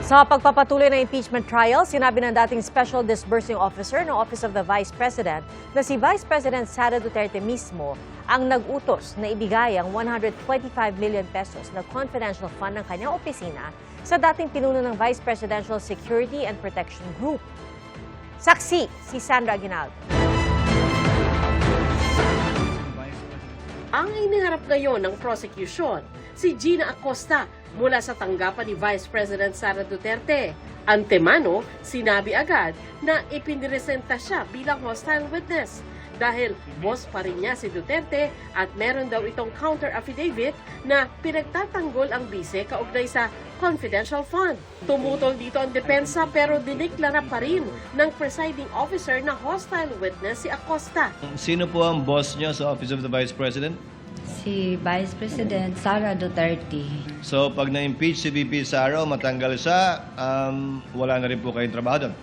Sa pagpapatuloy ng impeachment trial, sinabi ng dating Special Disbursing Officer ng Office of the Vice President na si Vice President Sara Duterte mismo ang nag-utos na ibigay ang 125 million pesos na confidential fund ng kanyang opisina sa dating pinuno ng Vice Presidential Security and Protection Group. Saksi si Sandra Aguinaldo. Ang iniharap ngayon ng prosecution, si Gina Acosta mula sa tanggapan ni Vice President Sara Duterte. Antemano, sinabi agad na ipiniresenta siya bilang hostile witness dahil boss pa rin niya si Duterte at meron daw itong counter affidavit na pinagtatanggol ang bise kaugnay sa confidential fund. Tumutol dito ang depensa pero diniklara pa rin ng presiding officer na hostile witness si Acosta. Sino po ang boss niyo sa Office of the Vice President? Si Vice President Sara Duterte. So pag na-impeach si VP Sara o matanggal siya, wala na rin po kayong trabaho doon?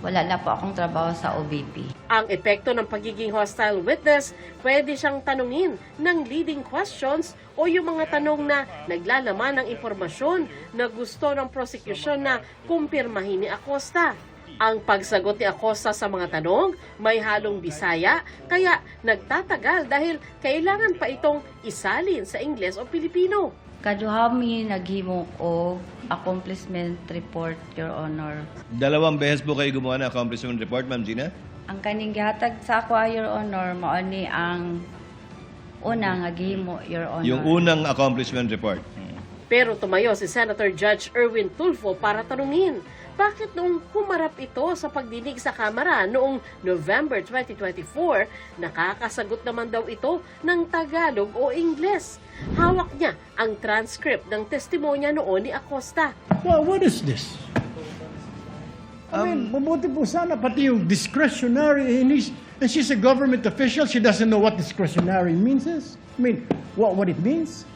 Wala na po akong trabaho sa OVP. Ang epekto ng pagiging hostile witness, pwede siyang tanungin ng leading questions o yung mga tanong na naglalaman ng impormasyon na gusto ng prosecution na kumpirmahin ni Acosta. Ang pagsagot ni Acosta sa mga tanong may halong Bisaya, kaya nagtatagal dahil kailangan pa itong isalin sa Ingles o Pilipino. Kaduhami naghimo o accomplishment report, Your Honor. 2 beses po kayo gumawa ng accomplishment report, Ma'am Gina? Ang kaning gihatag sa ako, Your Honor, mao ni ang una nga gihimo, Your Honor. Yung unang accomplishment report. Pero tumayo si Senator Judge Erwin Tulfo para tanungin, bakit noong humarap ito sa pagdinig sa Kamara noong November 2024, nakakasagot naman daw ito ng Tagalog o Ingles? Hawak niya ang transcript ng testimonya noon ni Acosta. Well, what is this? I mean, mabuti po sana pati yung discretionary, and she's a government official, she doesn't know what discretionary means is. I mean, what it means?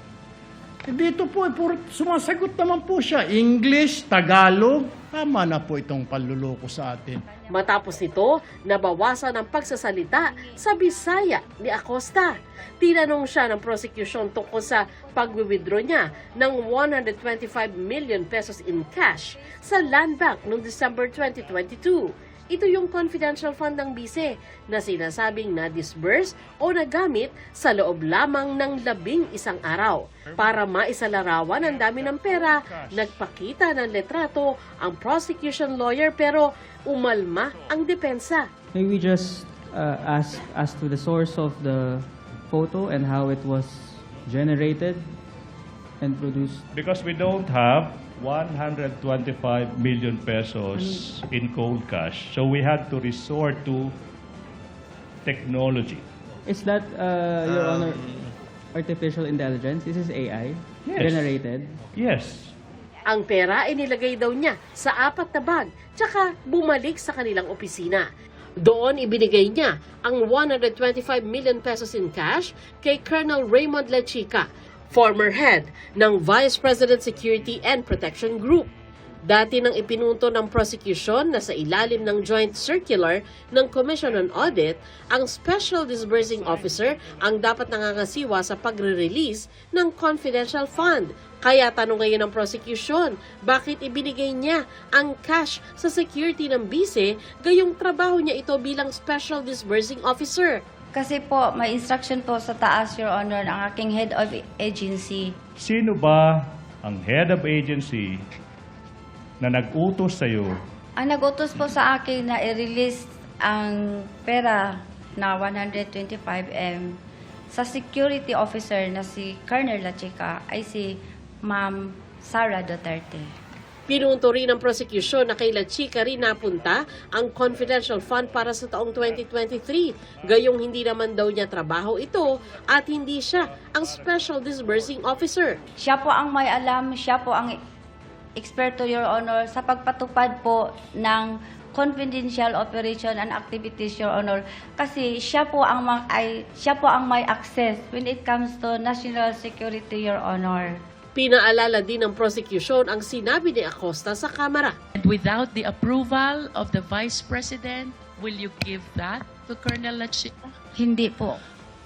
Dito po, sumasagot naman po siya. English, Tagalog, tama na po itong panluloko sa atin. Matapos nito, nabawasan ang pagsasalita sa Bisaya ni Acosta. Tinanong siya ng prosecution tungkol sa pag-withdraw niya ng 125 million pesos in cash sa Land Bank noong December 2022. Ito yung confidential fund ng bise na sinasabing na-disburse o nagamit sa loob lamang ng 11 araw. Para maisalarawan ang dami ng pera, nagpakita ng letrato ang prosecution lawyer pero umalma ang depensa. May we just ask as to the source of the photo and how it was generated and produced? Because we don't have 125 million pesos in cold cash. So we had to resort to technology. Is that, Your Honor, artificial intelligence? This is AI Yes. generated? Yes. Ang pera inilagay daw niya sa 4 na bag, tsaka bumalik sa kanilang opisina. Doon ibinigay niya ang 125 million pesos in cash kay Colonel Raymond Lechica, former head ng Vice President Security and Protection Group. Dati nang ipinunto ng prosecution na sa ilalim ng joint circular ng Commission on Audit, ang Special Disbursing Officer ang dapat nangangasiwa sa pagre-release ng confidential fund. Kaya tanong ngayon ng prosecution, bakit ibinigay niya ang cash sa security ng bise, gayong trabaho niya ito bilang Special Disbursing Officer? Kasi po, may instruction po sa taas, Your Honor, ng aking head of agency. Sino ba ang head of agency na nag-utos sa'yo? Ang nag-utos po sa akin na i-release ang pera na 125M sa security officer na si Colonel Lechica ay si Ma'am Sara Duterte. Pinunto rin ng prosecution na kay Lechica rin napunta ang confidential fund para sa taong 2023. Gayong hindi naman daw niya trabaho ito at hindi siya ang Special Disbursing Officer. Siya po ang may alam, siya po ang eksperto, Your Honor, sa pagpatupad po ng confidential operation and activities, Your Honor. Kasi siya po ang may access when it comes to national security, Your Honor. Pinaalala din ng prosecution ang sinabi ni Acosta sa Kamara. And without the approval of the Vice President, will you give that to Colonel Lechica? Hindi po.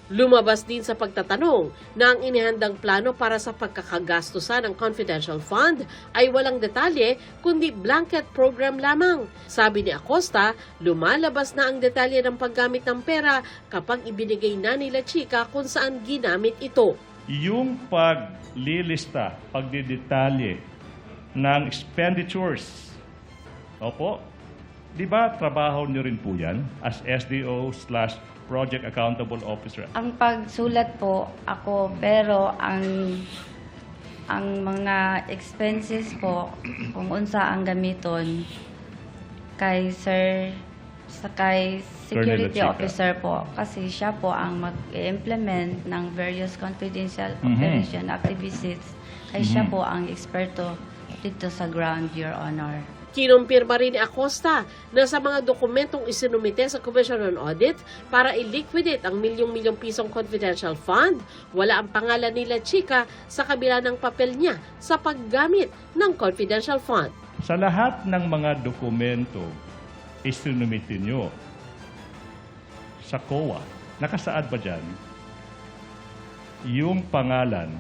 Lumabas din sa pagtatanong na ang inihandang plano para sa pagkakagastusan ng confidential fund ay walang detalye kundi blanket program lamang. Sabi ni Acosta, lumalabas na ang detalye ng paggamit ng pera kapag ibinigay na nila Chica kung saan ginamit ito. Yung paglilista, pagdidetalye ng expenditures, opo, di ba trabaho nyo rin po yan as SDO/Project Accountable Officer? Ang pagsulat po ako, pero ang mga expenses po, kung unsa ang gamiton, kay Sir, kay Security Chica. Officer po. Kasi siya po ang mag-implement ng various confidential operation activities. Kay siya po ang eksperto dito sa ground, Your Honor. Kinumpirma rin ni Acosta na sa mga dokumentong isinumite sa Commission on Audit para i-liquidate ang milyong-milyong pisong confidential fund, wala ang pangalan nila Chica sa kabila ng papel niya sa paggamit ng confidential fund. Sa lahat ng mga dokumento isinumite nyo sa COA, nakasaad ba dyan yung pangalan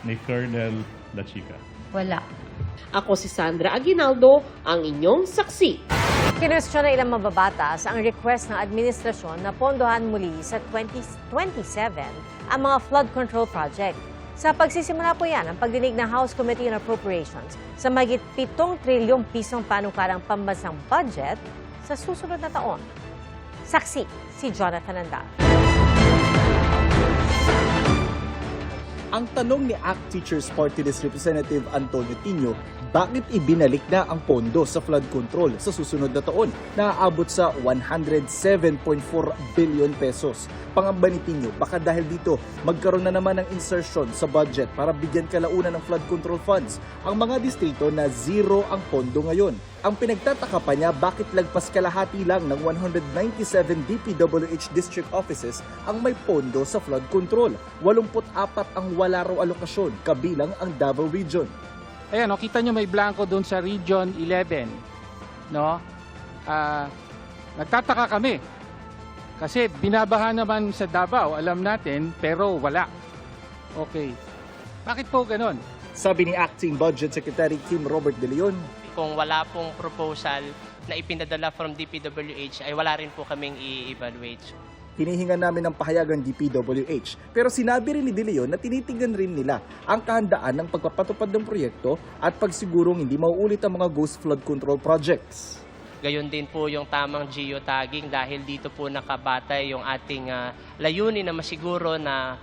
ni Colonel La Chica? Wala. Ako si Sandra Aguinaldo, ang inyong saksi. Kinwestiyon na ilang mababatas ang request ng administrasyon na pondohan muli sa 2027 ang mga flood control project. Sa pagsisimula po yan ang pagdinig ng House Committee on Appropriations sa mahigit 7 trilyong pisong panukalang pambansang budget sa susunod na taon. Saksi si Jonathan Andal. Ang tanong ni ACT Teachers Party List Representative Antonio Tino, bakit ibinalik na ang pondo sa flood control sa susunod na taon na aabot sa 107.4 billion pesos? Pangamba ni Tino, baka dahil dito magkaroon na naman ng insertion sa budget para bigyan kalaunan ng flood control funds ang mga distrito na zero ang pondo ngayon. Ang pinagtataka pa niya, bakit lagpas kalahati lang ng 197 DPWH district offices ang may pondo sa flood control. 84 ang wala raw alokasyon, kabilang ang Davao Region. Ayan, kita nyo may blanco doon sa Region 11. No? Nagtataka kami. Kasi binabaha naman sa Davao, alam natin, pero wala. Okay. Bakit po ganon? Sabi ni Acting Budget Secretary Kim Robert De Leon, kung wala pong proposal na ipinadala from DPWH ay wala rin po kaming i-evaluate. hinihingan namin ng pahayagan DPWH. Pero sinabi rin ni De Leon na tinitingnan rin nila ang kahandaan ng pagpapatupad ng proyekto at pagsigurong hindi mauulit ang mga ghost flood control projects. Gayon din po yung tamang geotagging dahil dito po nakabatay yung ating layunin na masiguro na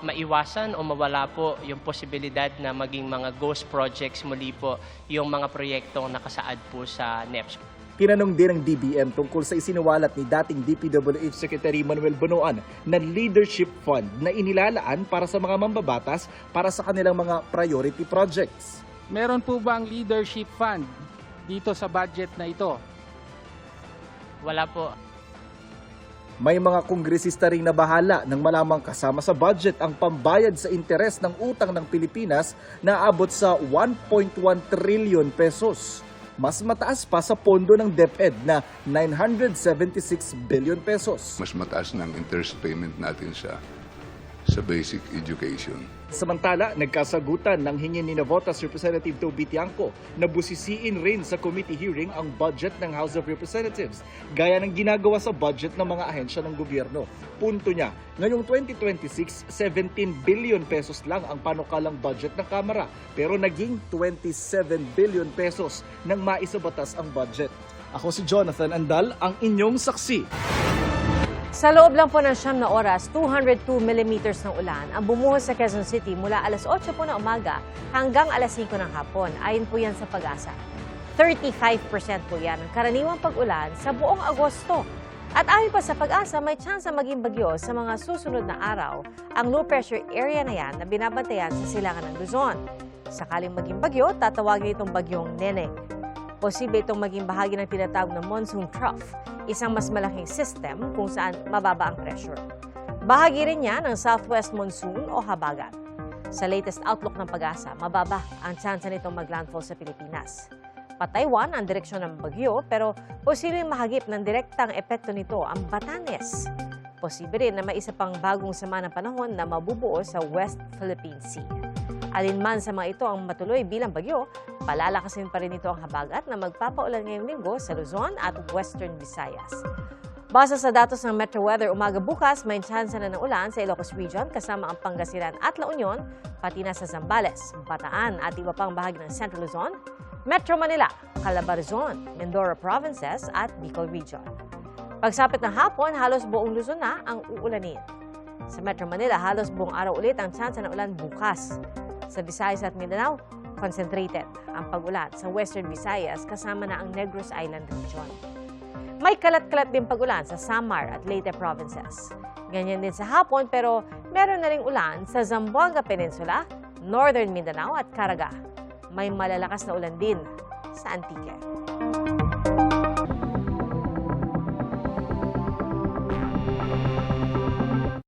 maiwasan o mawala po yung posibilidad na maging mga ghost projects muli po yung mga proyektong nakasaad po sa NEPS. Tinanong din ng DBM tungkol sa isiniwalat ni dating DPWH Secretary Manuel Bonoan na leadership fund na inilalaan para sa mga mambabatas para sa kanilang mga priority projects. Meron po ba ang leadership fund dito sa budget na ito? Wala po. May mga kongresista ring nabahala nang malamang kasama sa budget ang pambayad sa interes ng utang ng Pilipinas na abot sa 1.1 trillion pesos. Mas mataas pa sa pondo ng DepEd na 976 billion pesos. Mas mataas ng interest payment natin sa basic education. Samantala, nagkasagutan ng hingin ni Navotas Representative Toby Tiangco na busisiin rin sa committee hearing ang budget ng House of Representatives, gaya ng ginagawa sa budget ng mga ahensya ng gobyerno. Punto niya, ngayong 2026, 17 billion pesos lang ang panukalang budget ng Kamara, pero naging 27 billion pesos nang maisabatas ang budget. Ako si Jonathan Andal, ang inyong saksi. Sa loob lang po ng 9 na oras, 202 millimeters ng ulan ang bumuhos sa Quezon City mula alas 8 po ng umaga hanggang alas 5 ng hapon. Ayon po yan sa Pag-asa. 35% po yan ang karaniwang pag-ulan sa buong Agosto. At ayon pa sa Pag-asa, may tsansa maging bagyo sa mga susunod na araw ang low pressure area na yan na binabantayan sa silangan ng Luzon. Sakaling maging bagyo, tatawagin itong bagyong Neneng. Posible itong maging bahagi ng tinatawag na monsoon trough, isang mas malaking system kung saan mababa ang pressure. Bahagi rin niya ng southwest monsoon o habagat. Sa latest outlook ng Pag-asa, mababa ang tsansa nitong maglandfall sa Pilipinas. Pa-Taiwan ang direksyon ng bagyo pero posibleng mahagip ng direktang epekto nito ang Batanes. Posible rin na may isa pang bagong sama ng panahon na mabubuo sa West Philippine Sea. Alinman sa mga ito ang matuloy bilang bagyo, palalakasin pa rin ito ang habagat na magpapaulan ngayong linggo sa Luzon at Western Visayas. Base sa datos ng Metro Weather, umaga bukas may tsansa na ng ulan sa Ilocos Region kasama ang Pangasinan at La Union, pati na sa Zambales, Bataan at iba pang bahagi ng Central Luzon, Metro Manila, Calabarzon, Mindoro Provinces at Bicol Region. Pagsapit ng hapon, halos buong Luzon na ang uulanin. Sa Metro Manila, halos buong araw ulit ang tsansa ng ulan bukas. Sa Visayas at Mindanao, concentrated ang pag-ulan sa Western Visayas kasama na ang Negros Island Region. May kalat-kalat din pag-ulan sa Samar at Leyte Provinces. Ganyan din sa hapon pero meron na ring ulan sa Zamboanga Peninsula, Northern Mindanao at Caraga. May malalakas na ulan din sa Antique.